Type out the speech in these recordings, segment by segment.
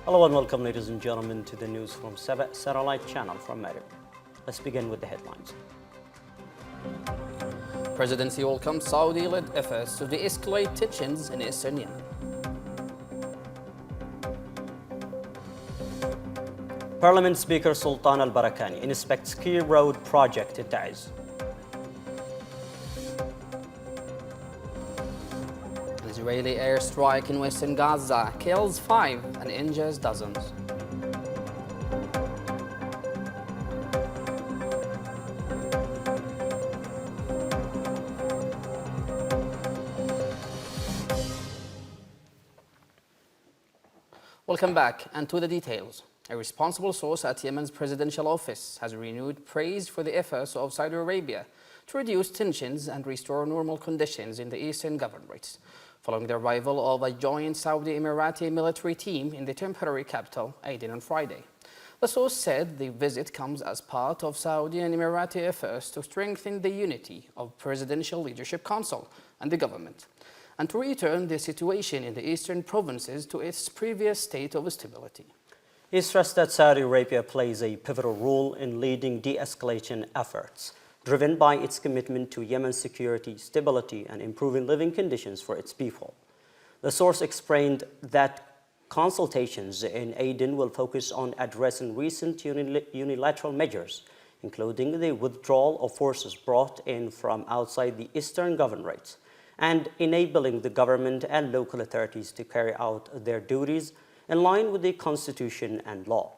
Hello and welcome, ladies and gentlemen, to the news from Saba Satellite Channel from Maryland. Let's begin with the headlines. Presidency welcomes Saudi-led efforts to de-escalate tensions in eastern Yemen. Parliament Speaker Sultan al-Barakani inspects key road project in Taiz. Israeli airstrike in western Gaza kills 5 and injures dozens. Welcome back, and to the details. A responsible source at Yemen's presidential office has renewed praise for the efforts of Saudi Arabia to reduce tensions and restore normal conditions in the eastern governorates, following the arrival of a joint Saudi-Emirati military team in the temporary capital, Aden, on Friday. The source said the visit comes as part of Saudi and Emirati efforts to strengthen the unity of Presidential Leadership Council and the government, and to return the situation in the eastern provinces to its previous state of stability. He stressed that Saudi Arabia plays a pivotal role in leading de-escalation efforts, driven by its commitment to Yemen's security, stability, and improving living conditions for its people. The source explained that consultations in Aden will focus on addressing recent unilateral measures, including the withdrawal of forces brought in from outside the eastern governorates, and enabling the government and local authorities to carry out their duties in line with the constitution and law.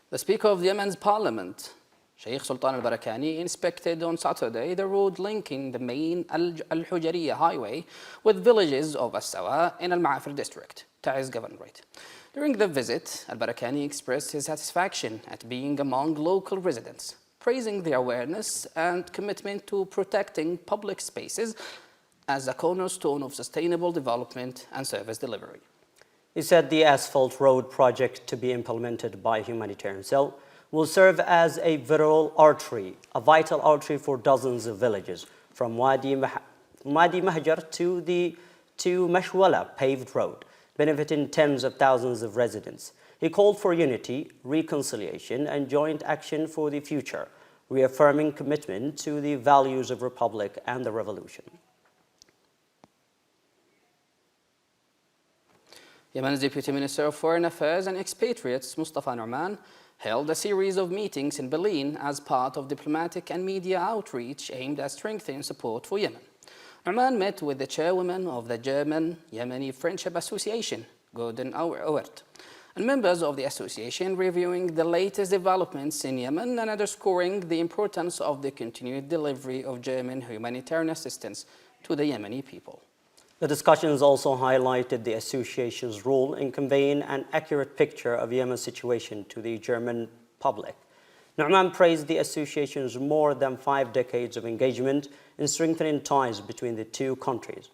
The Speaker of Yemen's parliament, Sheikh Sultan al-Barakani, inspected on Saturday the road linking the main Al-Hujariya highway with villages of As-Sawa in Al-Ma'afir district, Taiz governorate. During the visit, al-Barakani expressed his satisfaction at being among local residents, praising their awareness and commitment to protecting public spaces as a cornerstone of sustainable development and service delivery. He said the asphalt road project to be implemented by Humanitarian Cell will serve as a vital artery for dozens of villages, from Wadi Mahjar to Mashwala paved road, benefiting tens of thousands of residents. He called for unity, reconciliation, and joint action for the future, reaffirming commitment to the values of Republic and the Revolution. Yemen's Deputy Minister of Foreign Affairs and Expatriates, Mustafa Nu'man, held a series of meetings in Berlin as part of diplomatic and media outreach aimed at strengthening support for Yemen. Nu'man met with the chairwoman of the German-Yemeni Friendship Association, Gordon Auert, and members of the association, reviewing the latest developments in Yemen and underscoring the importance of the continued delivery of German humanitarian assistance to the Yemeni people. The discussions also highlighted the association's role in conveying an accurate picture of Yemen's situation to the German public. Nu'man praised the association's more than 5 decades of engagement in strengthening ties between the two countries.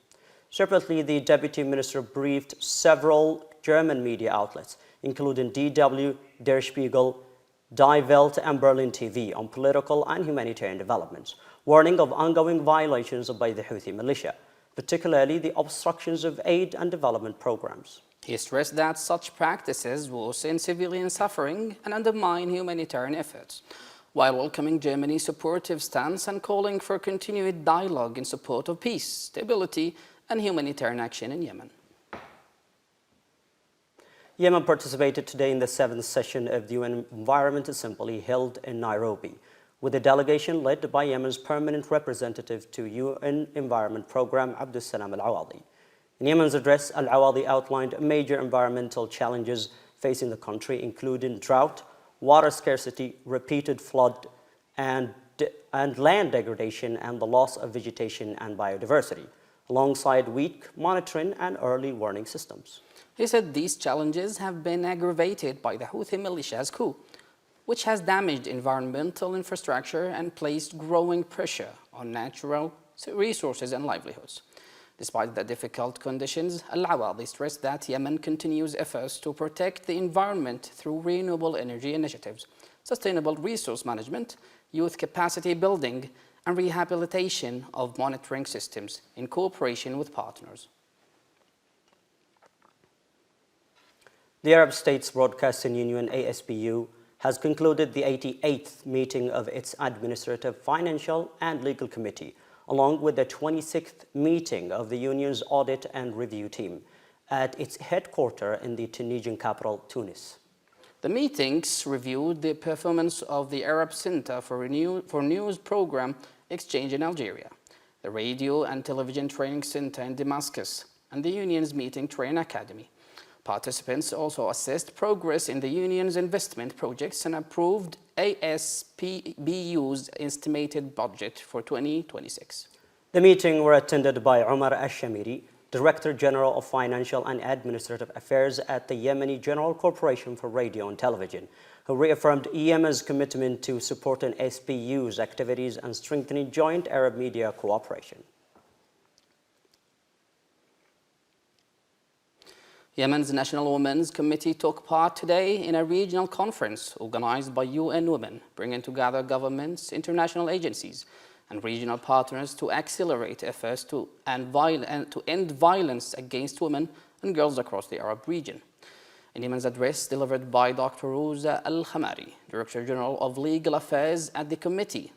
Separately, the Deputy Minister briefed several German media outlets, including DW, Der Spiegel, Die Welt, and Berlin TV, on political and humanitarian developments, warning of ongoing violations by the Houthi militia, particularly the obstructions of aid and development programs. He stressed that such practices worsen civilian suffering and undermine humanitarian efforts, while welcoming Germany's supportive stance and calling for continued dialogue in support of peace, stability, and humanitarian action in Yemen. Yemen participated today in the 7th session of the UN Environment Assembly held in Nairobi, with a delegation led by Yemen's permanent representative to UN Environment Programme, Abdus Salam Al-Awadi. In Yemen's address, Al-Awadi outlined major environmental challenges facing the country, including drought, water scarcity, repeated flood, and and land degradation and the loss of vegetation and biodiversity, alongside weak monitoring and early warning systems. He said these challenges have been aggravated by the Houthi militia's coup, which has damaged environmental infrastructure and placed growing pressure on natural resources and livelihoods. Despite the difficult conditions, Al-Awadi stressed that Yemen continues efforts to protect the environment through renewable energy initiatives, sustainable resource management, youth capacity building, and rehabilitation of monitoring systems in cooperation with partners. The Arab States Broadcasting Union ASBU has concluded the 88th meeting of its Administrative, Financial and Legal Committee, along with the 26th meeting of the union's Audit and Review team at its headquarters in the Tunisian capital, Tunis. The meetings reviewed the performance of the Arab Center for News program exchange in Algeria, the Radio and Television Training Center in Damascus, and the union's Meeting Train Academy. Participants also assessed progress in the union's investment projects and approved ASPBU's estimated budget for 2026. The meeting were attended by Omar Al-Shamiri, Director General of Financial and Administrative Affairs at the Yemeni General Corporation for Radio and Television, who reaffirmed Yemen's commitment to supporting SPU's activities and strengthening joint Arab media cooperation. Yemen's National Women's Committee took part today in a regional conference organized by UN Women, bringing together governments, international agencies, and regional partners to accelerate efforts to end violence against women and girls across the Arab region. In Yemen's address delivered by Dr. Rosa Al-Khamari, Director General of Legal Affairs at the committee,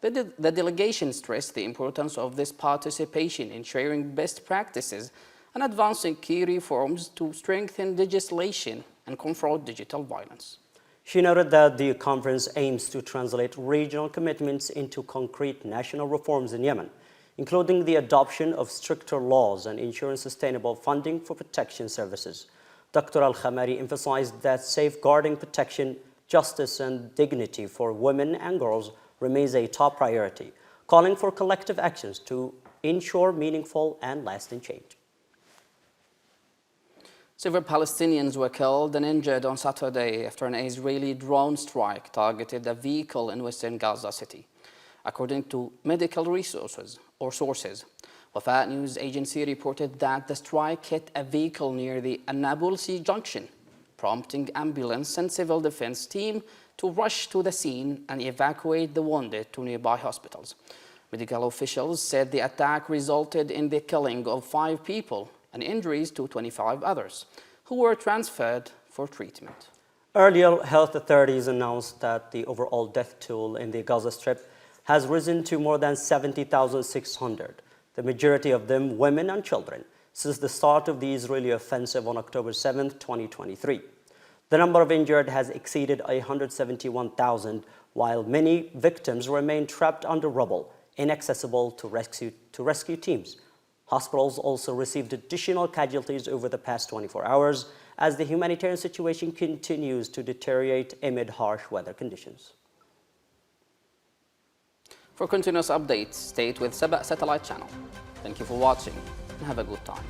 the delegation stressed the importance of this participation in sharing best practices and advancing key reforms to strengthen legislation and confront digital violence. She noted that the conference aims to translate regional commitments into concrete national reforms in Yemen, including the adoption of stricter laws and ensuring sustainable funding for protection services. Dr. Al-Khamari emphasized that safeguarding protection, justice, and dignity for women and girls remains a top priority, calling for collective actions to ensure meaningful and lasting change. Several Palestinians were killed and injured on Saturday after an Israeli drone strike targeted a vehicle in western Gaza City. According to medical sources, Wafa news agency reported that the strike hit a vehicle near the Annabulsi junction, prompting ambulance and civil defense team to rush to the scene and evacuate the wounded to nearby hospitals. Medical officials said the attack resulted in the killing of 5 people and injuries to 25 others, who were transferred for treatment. Earlier, health authorities announced that the overall death toll in the Gaza Strip has risen to more than 70,600, the majority of them women and children, since the start of the Israeli offensive on October 7, 2023. The number of injured has exceeded 171,000, while many victims remain trapped under rubble, inaccessible to rescue teams. Hospitals also received additional casualties over the past 24 hours as the humanitarian situation continues to deteriorate amid harsh weather conditions. For continuous updates, stay with Saba Satellite Channel. Thank you for watching and have a good time.